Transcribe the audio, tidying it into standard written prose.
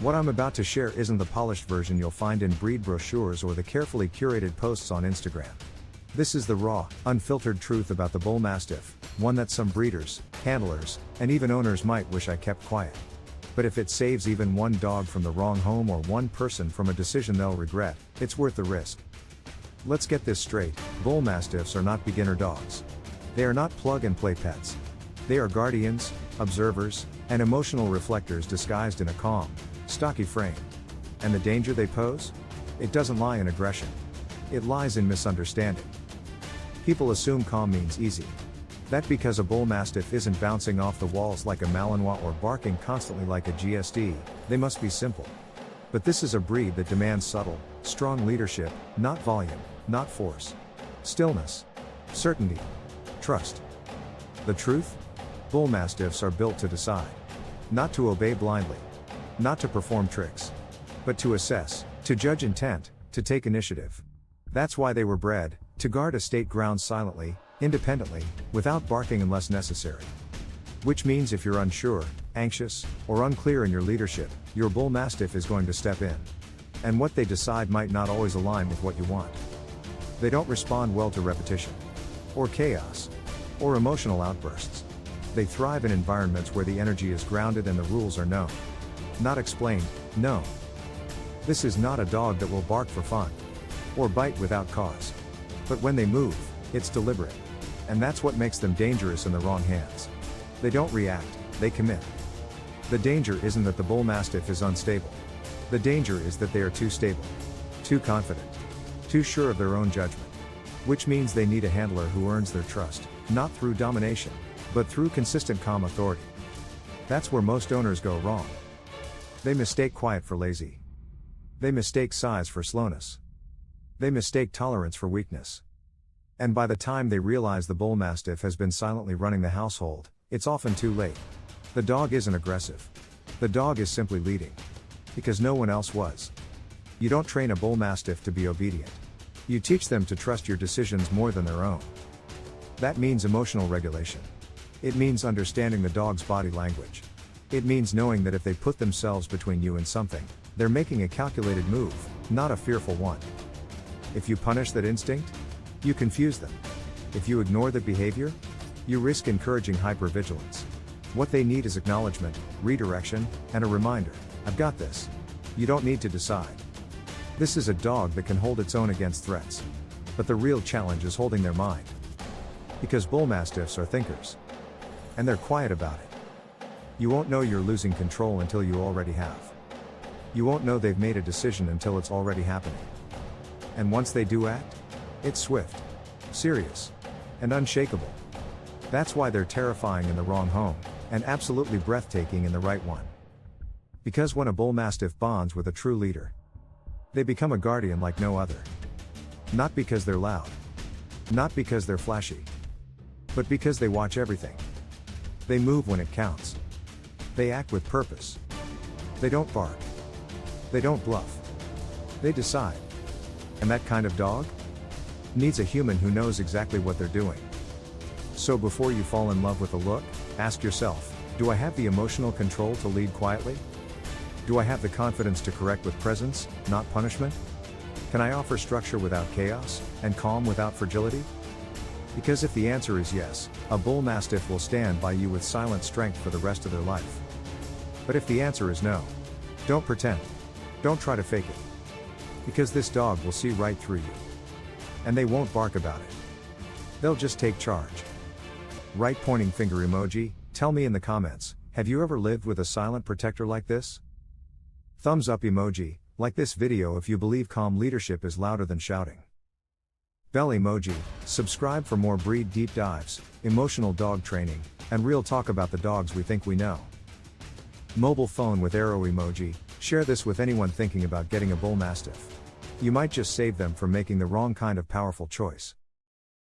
What I'm about to share isn't the polished version you'll find in breed brochures or the carefully curated posts on Instagram. This is the raw, unfiltered truth about the Bullmastiff, one that some breeders, handlers, and even owners might wish I kept quiet. But if it saves even one dog from the wrong home or one person from a decision they'll regret, it's worth the risk. Let's get this straight, Bullmastiffs are not beginner dogs. They are not plug-and-play pets. They are guardians, observers, and emotional reflectors disguised in a calm, stocky frame. And the danger they pose? It doesn't lie in aggression. It lies in misunderstanding. People assume calm means easy. That because a Bullmastiff isn't bouncing off the walls like a Malinois or barking constantly like a GSD, they must be simple. But this is a breed that demands subtle, strong leadership, not volume, not force. Stillness. Certainty. Trust. The truth? Bullmastiffs are built to decide. Not to obey blindly. Not to perform tricks. But to assess, to judge intent, to take initiative. That's why they were bred, to guard estate grounds silently, independently, without barking unless necessary. Which means if you're unsure, anxious, or unclear in your leadership, your Bullmastiff is going to step in. And what they decide might not always align with what you want. They don't respond well to repetition, or chaos, or emotional outbursts. They thrive in environments where the energy is grounded and the rules are known. Not explained, known. This is not a dog that will bark for fun, or bite without cause. But when they move, it's deliberate. And that's what makes them dangerous in the wrong hands. They don't react, they commit. The danger isn't that the Bullmastiff is unstable. The danger is that they are too stable, too confident, too sure of their own judgment. Which means they need a handler who earns their trust, not through domination, but through consistent calm authority. That's where most owners go wrong. They mistake quiet for lazy. They mistake size for slowness. They mistake tolerance for weakness. And by the time they realize the Bullmastiff has been silently running the household, it's often too late. The dog isn't aggressive. The dog is simply leading. Because no one else was. You don't train a Bullmastiff to be obedient. You teach them to trust your decisions more than their own. That means emotional regulation. It means understanding the dog's body language. It means knowing that if they put themselves between you and something, they're making a calculated move, not a fearful one. If you punish that instinct, you confuse them. If you ignore that behavior, you risk encouraging hypervigilance. What they need is acknowledgement, redirection, and a reminder. I've got this. You don't need to decide. This is a dog that can hold its own against threats. But the real challenge is holding their mind. Because Bullmastiffs are thinkers. And they're quiet about it. You won't know you're losing control until you already have. You won't know they've made a decision until it's already happening. And once they do act, it's swift, serious, and unshakable. That's why they're terrifying in the wrong home, and absolutely breathtaking in the right one. Because when a Bullmastiff bonds with a true leader, they become a guardian like no other. Not because they're loud. Not because they're flashy. But because they watch everything. They move when it counts. They act with purpose. They don't bark. They don't bluff. They decide. And that kind of dog needs a human who knows exactly what they're doing. So before you fall in love with a look, ask yourself, do I have the emotional control to lead quietly? Do I have the confidence to correct with presence, not punishment? Can I offer structure without chaos, and calm without fragility? Because if the answer is yes, a Bullmastiff will stand by you with silent strength for the rest of their life. But if the answer is no, don't pretend. Don't try to fake it. Because this dog will see right through you. And they won't bark about it. They'll just take charge. Right pointing finger emoji. Tell me in the comments, have you ever lived with a silent protector like this? Thumbs up emoji, like this video if you believe calm leadership is louder than shouting. Bell emoji, subscribe for more breed deep dives, emotional dog training, and real talk about the dogs we think we know. Mobile phone with arrow emoji, share this with anyone thinking about getting a Bullmastiff. You might just save them from making the wrong kind of powerful choice.